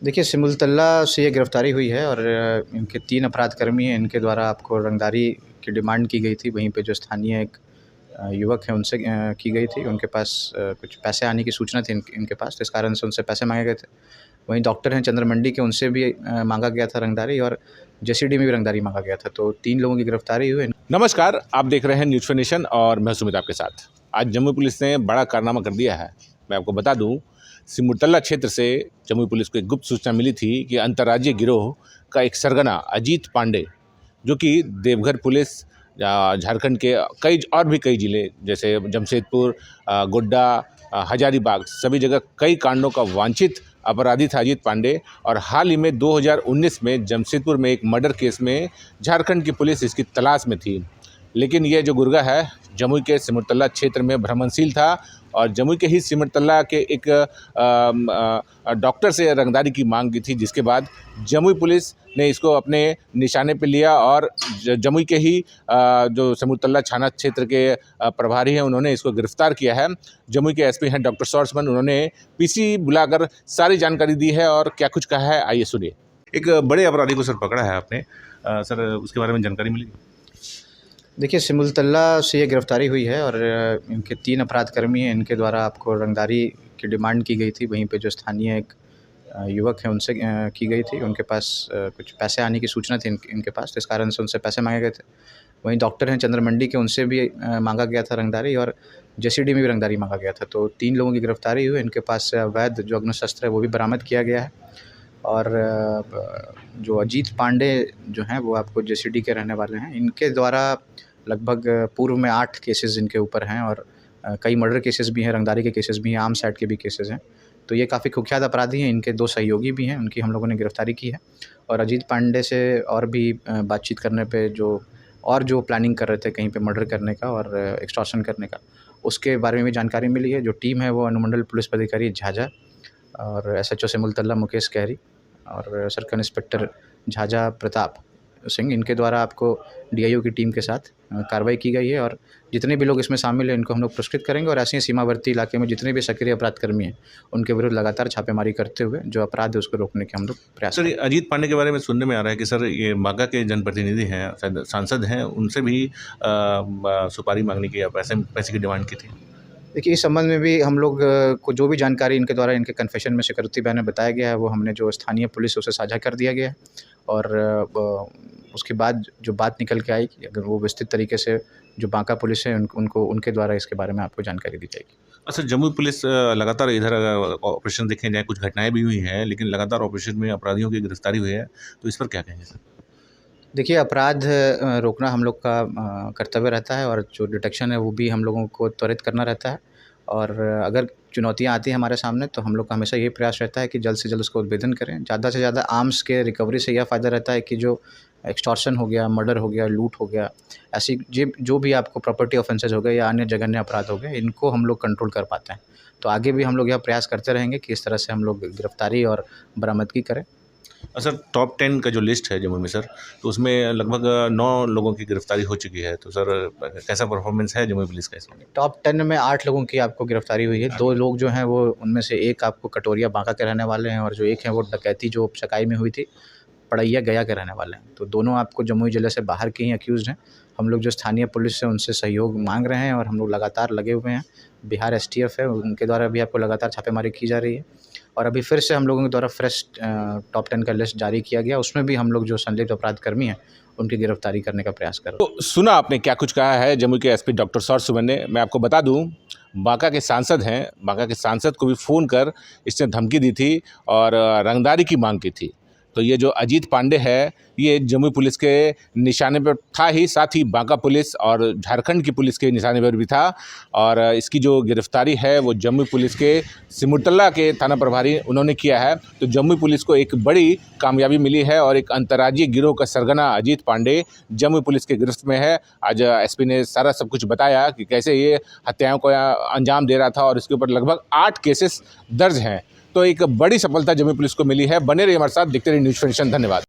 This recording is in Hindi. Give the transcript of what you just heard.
देखिए, सिमुलतल्ला से ये गिरफ़्तारी हुई है और इनके 3 अपराधकर्मी हैं। इनके द्वारा आपको रंगदारी की डिमांड की गई थी। वहीं पे जो स्थानीय एक युवक हैं उनसे की गई थी। उनके पास कुछ पैसे आने की सूचना थी इनके पास, तो इस कारण से उनसे पैसे माँगे गए थे। वहीं डॉक्टर हैं चंद्रमंडी के, उनसे भी माँगा गया था रंगदारी और जेसीडी में भी रंगदारी माँगा गया था। तो 3 लोगों की गिरफ़्तारी हुई है। नमस्कार, आप देख रहे हैं न्यूज़ फॉर नेशन और मैं सुमित आपके साथ। आज जमुई पुलिस ने बड़ा कारनामा कर दिया है। मैं आपको बता दूं, सिमुलतल्ला क्षेत्र से जमुई पुलिस को एक गुप्त सूचना मिली थी कि अंतर्राज्यीय गिरोह का एक सरगना अजीत पांडे, जो कि देवघर पुलिस, झारखंड के कई ज़िले जैसे जमशेदपुर, गोड्डा, हजारीबाग, सभी जगह कई कांडों का वांछित अपराधी था अजीत पांडे। और हाल ही में 2019 में जमशेदपुर में एक मर्डर केस में झारखंड की पुलिस इसकी तलाश में थी। लेकिन ये जो गुर्गा है जमुई के सिमुलतल्ला क्षेत्र में भ्रमणशील था और जमुई के ही सिमुलतल्ला के एक डॉक्टर से रंगदारी की मांग की थी, जिसके बाद जमुई पुलिस ने इसको अपने निशाने पे लिया और जमुई के ही जो सिमुलतल्ला थाना क्षेत्र के प्रभारी हैं उन्होंने इसको गिरफ्तार किया है। जमुई के एसपी हैं डॉक्टर सौरसमन, उन्होंने पीसी बुलाकर सारी जानकारी दी है और क्या कुछ कहा है आइए सुनिए। एक बड़े अपराधी को सर पकड़ा है आपने, सर उसके बारे में जानकारी मिली? देखिए, सिमुलतल्ला से ये गिरफ़्तारी हुई है और इनके 3 अपराधकर्मी हैं। इनके द्वारा आपको रंगदारी की डिमांड की गई थी। वहीं पे जो स्थानीय एक युवक हैं उनसे की गई थी। उनके पास कुछ पैसे आने की सूचना थी इनके पास, तो इस कारण से उनसे पैसे माँगे गए थे। वहीं डॉक्टर हैं चंद्रमंडी के, उनसे भी माँगा गया था रंगदारी और जेसीडी में भी रंगदारी माँगा गया था। तो 3 लोगों की गिरफ़्तारी हुई है। इनके पास से अवैध जो अग्निशस्त्र है वो भी बरामद किया गया है। और जो अजीत पांडे जो हैं वो आपको जेसीडी के रहने वाले हैं। इनके द्वारा लगभग पूर्व में 8 केसेस इनके ऊपर हैं और कई मर्डर केसेस भी हैं, रंगदारी के केसेस भी हैं, आर्म्स एक्ट के भी केसेस हैं। तो ये काफ़ी कुख्यात अपराधी हैं। इनके 2 सहयोगी भी हैं, उनकी हम लोगों ने गिरफ़्तारी की है। और अजीत पांडे से और भी बातचीत करने पे जो प्लानिंग कर रहे थे कहीं पे मर्डर करने का और एक्सटॉर्शन करने का, उसके बारे में भी जानकारी मिली है। जो टीम है वो अनुमंडल पुलिस पदाधिकारी झाझा और एसएचओ सिमुलतल्ला मुकेश कहरी और सर्कल इंस्पेक्टर झाझा प्रताप सिंह, इनके द्वारा आपको डीआईओ की टीम के साथ कार्रवाई की गई है। और जितने भी लोग इसमें शामिल हैं इनको हम लोग पुरस्कृत करेंगे और ऐसे ही सीमावर्ती इलाके में जितने भी सक्रिय अपराधकर्मी हैं उनके विरुद्ध लगातार छापेमारी करते हुए जो अपराध है उसको रोकने के हम लोग प्रयास सर, करेंगे। ये अजीत पांडे के बारे में सुनने में आ रहा है कि सर ये बांका के जनप्रतिनिधि हैं, शायद सांसद हैं, उनसे भी सुपारी मांगने की या पैसे की डिमांड की थी। देखिए, इस संबंध में भी हम लोग को जो भी जानकारी इनके द्वारा इनके कन्फेशन में सिक्योरिटी बयान में बताया गया है वो हमने जो स्थानीय पुलिस उसे साझा कर दिया गया है। और उसके बाद जो बात निकल के आई कि अगर वो विस्तृत तरीके से जो बांका पुलिस है उनको उनके द्वारा इसके बारे में आपको जानकारी दी जाएगी। अच्छा, जमुई पुलिस लगातार इधर ऑपरेशन देखें जाए, कुछ घटनाएं भी हुई हैं, लेकिन लगातार ऑपरेशन में अपराधियों की गिरफ्तारी हुई है, तो इस पर क्या कहेंगे सर? देखिए, अपराध रोकना हम लोग का कर्तव्य रहता है और जो डिटेक्शन है वो भी हम लोगों को त्वरित करना रहता है। और अगर चुनौतियाँ आती हैं हमारे सामने तो हम लोग का हमेशा ये प्रयास रहता है कि जल्द से जल्द उसको उद्भेदन करें। ज़्यादा से ज़्यादा आर्म्स के रिकवरी से यह फ़ायदा रहता है कि जो एक्सटॉर्शन हो गया, मर्डर हो गया, लूट हो गया, ऐसी जो भी आपको प्रॉपर्टी ऑफेंसेस हो गए या अन्य जघन्य अपराध हो गए, इनको हम लोग कंट्रोल कर पाते हैं। तो आगे भी हम लोग यह प्रयास करते रहेंगे कि इस तरह से हम लोग गिरफ्तारी और बरामदगी करें। सर, टॉप 10 का जो लिस्ट है जमुई में सर, तो उसमें लगभग 9 लोगों की गिरफ्तारी हो चुकी है। तो सर कैसा परफॉर्मेंस है जमुई पुलिस का इसमें? टॉप 10 में 8 लोगों की आपको गिरफ्तारी हुई है। 2 लोग जो हैं वो उनमें से एक आपको कटोरिया बांका के रहने वाले हैं और जो एक है वो डकैती जो चकाई में हुई थी पड़ैया गया के रहने वाले हैं। तो दोनों आपको जमुई ज़िले से बाहर के ही अक्यूज़ड हैं। हम लोग जो स्थानीय पुलिस है उनसे सहयोग मांग रहे हैं और हम लोग लगातार लगे हुए हैं। बिहार एसटीएफ है, उनके द्वारा भी आपको लगातार छापेमारी की जा रही है। और अभी फिर से हम लोगों के द्वारा फ्रेश टॉप 10 का लिस्ट जारी किया गया। उसमें भी हम लोग जो संदिग्ध अपराधकर्मी हैं उनकी गिरफ्तारी करने का प्रयास कर रहे हैं। तो सुना आपने क्या कुछ कहा है जमुई के एसपी डॉक्टर सौरसमन ने। मैं आपको बता दूं, बांका के सांसद हैं, बांका के सांसद को भी फ़ोन कर इसने धमकी दी थी और रंगदारी की मांग की थी। तो ये जो अजीत पांडे है ये जमुई पुलिस के निशाने पर था ही, साथ ही बांका पुलिस और झारखंड की पुलिस के निशाने पर भी था। और इसकी जो गिरफ्तारी है वो जमुई पुलिस के सिमुलतल्ला के थाना प्रभारी उन्होंने किया है। तो जमुई पुलिस को एक बड़ी कामयाबी मिली है और एक अंतर्राज्यीय गिरोह का सरगना अजीत पांडे जमुई पुलिस के गिरफ्त में है। आज एसपी ने सारा सब कुछ बताया कि कैसे ये हत्याओं को अंजाम दे रहा था और इसके ऊपर लगभग 8 केसेस दर्ज हैं। तो एक बड़ी सफलता जमुई पुलिस को मिली है। बने रहिए हमारे साथ, देखते रहिए न्यूज़ फॉर नेशन। धन्यवाद।